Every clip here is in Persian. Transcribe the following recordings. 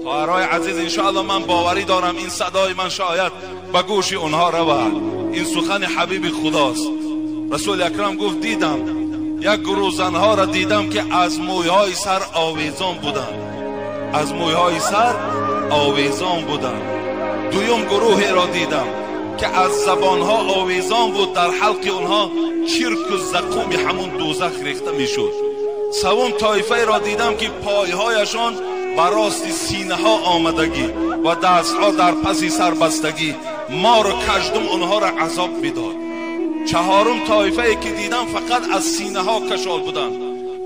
خواهرای عزیز، انشاءالله من باوری دارم این صدای من شاید به گوش اونها رود. این سخن حبیب خداست. رسول اکرم گفت دیدم یک گروه زنها را دیدم که از مویهای سر آویزان بودند، از مویهای سر آویزان بودند. دویم گروهی را دیدم که از زبانها آویزان بود، در حلق اونها چرک و زقوم همون دوزخ ریخته میشد. سوم طایفه را دیدم که پایهایشان براستی سینه ها آمدگی و دست ها در پسی سر بستگی، مار و کژدم اونها را عذاب میداد. چهارم طایفه که دیدم فقط از سینه ها کشال بودند.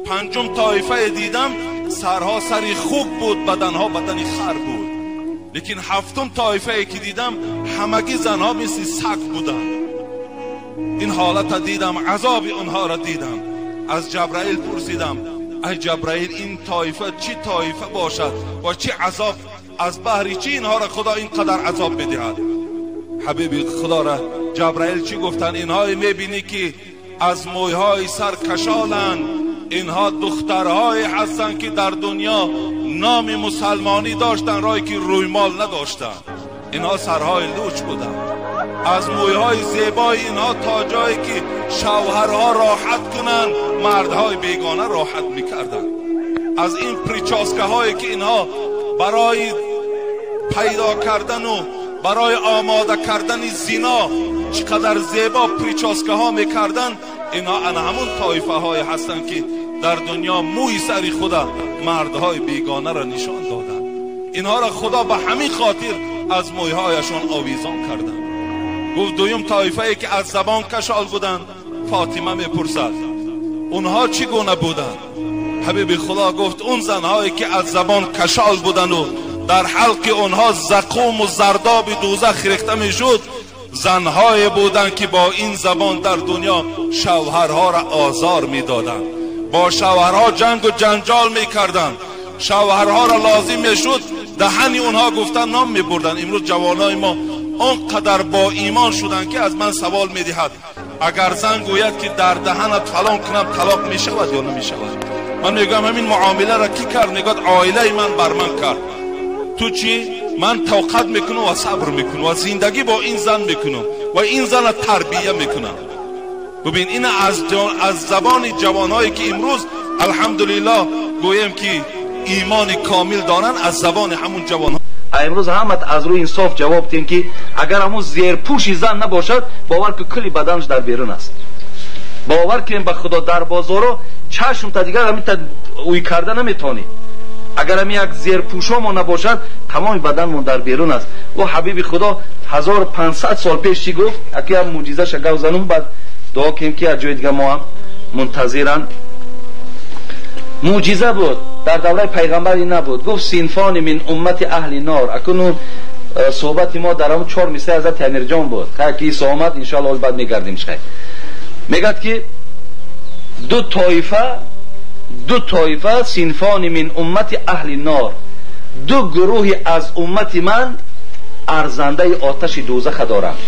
پنجم طایفه دیدم سرها سری خوب بود، بدنها بدنی خر بود. لیکن هفتم طایفه که دیدم همگی زنها مثل سگ بودند. این حالت دیدم، عذاب اونها را دیدم. از جبرائیل پرسیدم ای جبرائیل این طایفه چی طایفه باشد و چی عذاب، از بحری چی اینها را خدا اینقدر عذاب بدهد؟ حبیب خدا را جبرائیل چی گفتن؟ اینها میبینی که از مویهای سر کشالند، اینها دخترهای هستند که در دنیا نام مسلمانی داشتن رای که روی مال نداشتن. اینها سرهای لوچ بودن. از مویهای زیبای اینها تا جایی که شوهرها راحت کنند مردهای بیگانه راحت میکردن. از این پریچاسکه هایی که اینها برای پیدا کردن و برای آماده کردن زنا چقدر زیبا پریچاسکه ها میکردن، اینها همون طایفه های هستند که در دنیا موی سری خدا مردهای بیگانه را نشان دادن. اینها را خدا به همین خاطر از مویهایشان آویزان کردن. گفت دویم طایفه که از زبان کشال بودند. فاطمه میپرسد اونها چگونه بودند؟ حبیب خدا گفت اون زنهایی که از زبان کشال بودند و در حلق اونها زقوم و زرداب دوزخ ریخته میشد، زنهای بودند که با این زبان در دنیا شوهرها را آزار میدادند، با شوهرها جنگ و جنجال میکردند، شوهرها را لازم میشد دهنی اونها گفتن نام میبردن. امروز جوانای ما آنقدر با ایمان شدن که از من سوال میدهد اگر زن گوید که در دهنت فلان کنم طلاق میشود یا نمیشود؟ من میگم همین معامله را کی کرد؟ میگه عائله من بر من کرد. تو چی؟ من توقت میکنم و صبر میکنم و زندگی با این زن میکنم و این زن را تربیه میکنم. ببین این از زبان جوانایی که امروز الحمدلله گویم که ایمان کامل دارن، از زبان همون جوان امروز همت از روی انصاف جواب دیم که اگر همون زیرپوشی زن نباشد باور که کلی بدنش در بیرون است. باور کنیم به خدا در بازارو چشم تا دیگر همین تا اوی کرده نمیتونی. اگر همین یک زیرپوشمون نباشد تمام بدنمون در بیرون است. و حبیب خدا 1500 سال پیش چی گفت؟ اکی هم معجزه شگو زنون بعد دعا کنیم که از جای دیگه ما هم منتظرن. معجزه بود در دوره پیغمبری نبود. گفت صنفان من امت اهل نار. اکنون صحبت ما در همون 4 میسه حضرت امیر جان بود که ایسا آمد انشاءالله بعد میگردیم شخص. میگد که دو طایفه صنفان من امت اهل نار، دو گروهی از امت من ارزنده آتش دوزخ دارند.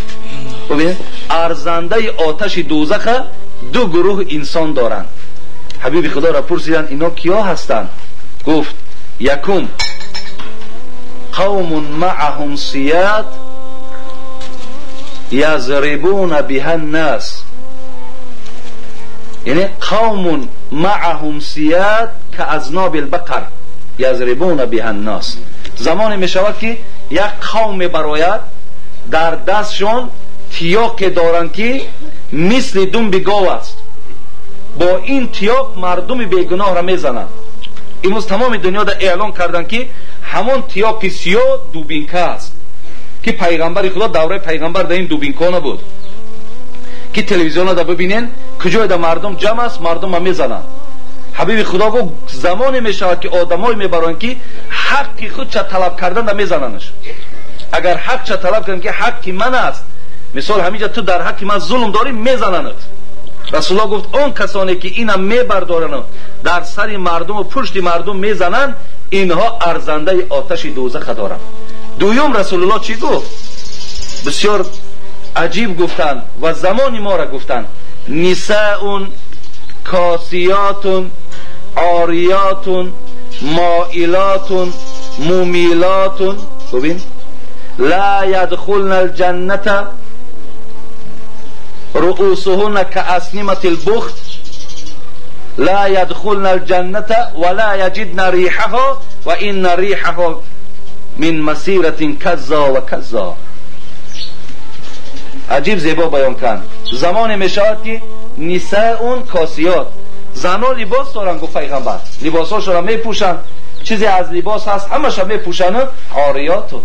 ببین ارزنده آتش دوزخ دو گروه انسان دارند. حبیب خدا را پرسیدن اینا کیا هستند؟ گفت یکم قوم معهم سیاد یضربون بها الناس، یعنی قوم معهم سیاد کاذناب البقر یضربون بها الناس. زمانی می شود که یک قوم براید در دستشون تیاق دارند که مثل دنب گاو است، با این تیاق مردم بیگناه را میزنند. امروز تمام دنیا دا اعلان کردن که همون تیاق سیاه دوبینکه است که پیغمبر خدا دوره پیغمبر در این دوبینکه نبود که تلویزیون دا ببینین کجای دا مردم جمع است، مردم را میزنند. حبیب خدا گفت زمانی میشود که آدمای میبرند که حق خود چه طلب کردن دا میزننش. اگر حق چه طلب کردن که حق من است، مثال همینجا تو در حق من ظلم داری میزننت. رسول الله گفت اون کسانی که اینا میبردارن در سر مردم و پشت مردم میزنن اینها ارزنده آتش دوزخ دارند. دویم رسول الله چی گفت؟ بسیار عجیب گفتن و زمان ما را گفتن نساء کاسیات عاریات مائلات مومیلات، ببین، لا يدخلن الجنة رؤوسهن كأسنمة البخت لا يدخلن الجنة ولا يجدن ريحها وإن ريحها من مسيرة كذا و كذا. عجیب زیبا بیان کن. زمان میشود که نساء کاسیات، زنها لباس دارن، گفت پیغمبر لباساشون را میپوشن، چیزی از لباس هست همش را میپوشن، عاریاتو،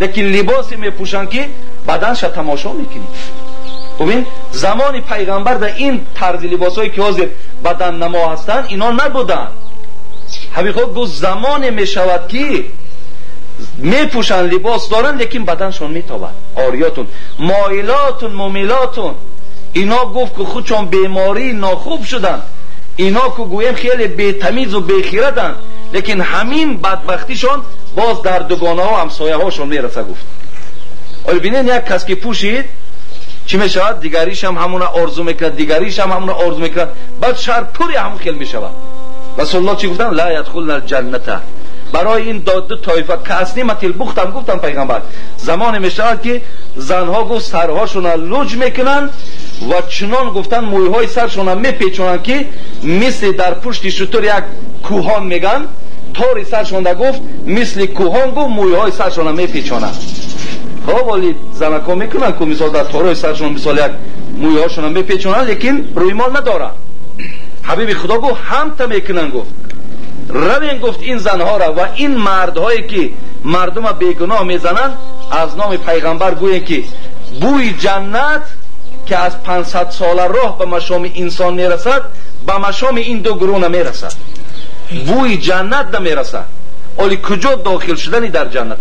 لیکن لباسی میپوشن که بدنش تماشا میکنی. ببین زمان پیغمبر در این طرز لباسایی که حاضر بدن نما هستن اینا نبودن. حقیقت گفت زمان میشود که میپوشن لباس دارن لیکن بدنشون میتابد، عاریاتون، مائلاتون، ممیلاتون. اینا گفت که خودشون بیماری ناخوب شدن، اینا که گویم خیلی بی‌تمیز و بی‌خیرتن، لیکن همین بدبختیشون باز در دوگانه ها همسایه هاشون میرسه. گفت ولی بینین یک کس که پوشید چی میشود؟ دیگریش هم همون آرزو میکرد، دیگریش هم همون آرزو میکرد، بعد شهر پوری همون خیل میشود. رسول الله چی گفتن؟ لا يدخلن الجنة. برای این دو طایفه کاسنمة البخت هم گفتن پیغمبر زمان میشود که زنها گفت سرهاشون لوج میکنن و چنان گفتن مویهای سرشون میپیچونن که مثل در پشت شتر یک کوهان میگن، طور سرشون در گفت مثل کوهان گفت مویهای سرشون میپیچونن. خب ولی زنکا میکنن که مثال در طور سرشون مثال یک مویهاشون میپیچونن لیکن روی مال ندارن. حبیب خدا گفت هم تا میکنن. گفت روین گفت این زنها را و این مردهایی که مردم بیگناه میزنن از نام پیغمبر گوین که بوی جنت که از 500 ساله راه به مشام انسان میرسد به مشام این دو گروه نمیرسد. بوی جنت نمیرسد. ولی کجا داخل شدنی در جنت؟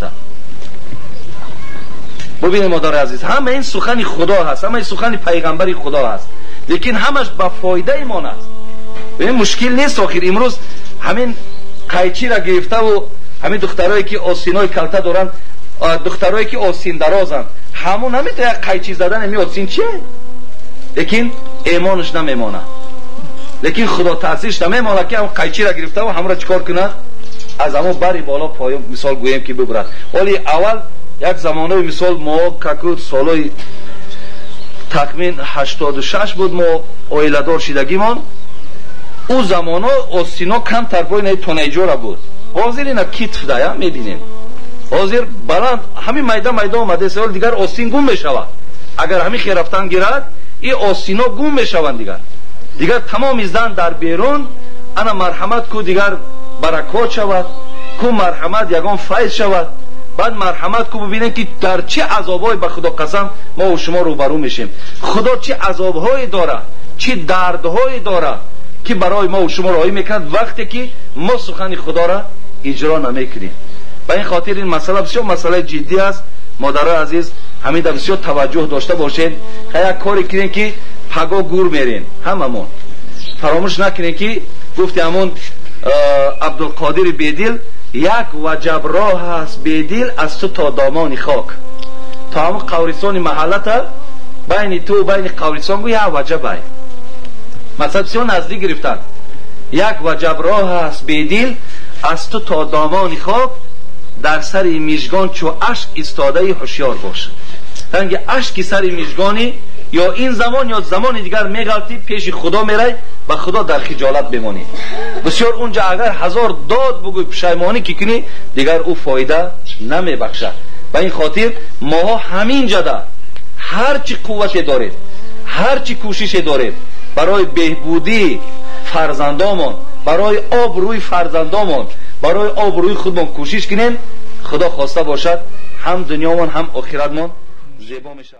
ببینید مادر عزیز، همه این سخن خدا هست، همه این سخن پیغمبری خدا هست، لیکن همش به فایده ایمان است. ببین مشکل نیست. آخر امروز همین قیچی را گرفته و همین دخترایی که آستینای کلته دارن، دخترایی که آستین درازن، همون نمیتونه قیچی زدن همین آستین چیه؟ لیکن ایمانش نمیمانه، لیکن خدا تأثیرش نمیمانه که همون قیچی را گرفته و همون را چکار کنه؟ از همون بری بالا پایین مثال گویم که ببرد. ولی اول یک زمانه مثال ما ککور سالای تقریبا 86 بود ما اویله دار شدگیمان، او زمانه آستینا کم تر باید تونیجورا بود. حاضر اینا کتف دایا میبینین، حاضر بلند همین میدان آمده سوال دیگر آستین گم میشود. اگر همین خیر رفتن گیرد این آستینا گم میشوند، دیگر تمام زن در بیرون. انا مرحمت کو دیگر برکات شود، کو مرحمت یگان فیض شود. بعد مرحمت کو ببینن که در چه عذابای به خدا قسم ما و شما روبرو میشیم. خدا چه عذابهای داره، چه دردهای داره که برای ما و شما راهی میکند وقتی که ما سخن خدا را اجرا نمیکنیم. به این خاطر این مسئله بسیار مسئله جدی است. مادرای عزیز همین در بسیار توجه داشته باشید. یک کاری کنین که پگا گور میرین، هممون فراموش نکنین که گفتی همون عبدالقادر بیدل یک وجب راه است بیدل از تو تا دامان خاک، تا همون قبرستان محلت بین تو و بین قبرستان گو یک وجب های مثلا بسیار نزدیک گرفتن. یک وجب راه است بیدل از تو تا دامان خاک، در سر میشگان چو اشک استاده هوشیار باش. تنگ اشک سر میشگانی یا این زمان یا زمان دیگر میغلطی پیش خدا میری و خدا در خجالت بمانی. بسیار اونجا اگر 1000 داد بگوی پشیمانی که کنی دیگر او فایده نمیبخشه. و این خاطر ما همین جدا هرچی قوت دارید، هرچی کوشش دارید برای بهبودی فرزندامون، برای آبروی فرزندامون، برای آبروی خودمون کوشش کنیم. خدا خواسته باشد هم دنیامون هم آخرتمون زیبا میشه.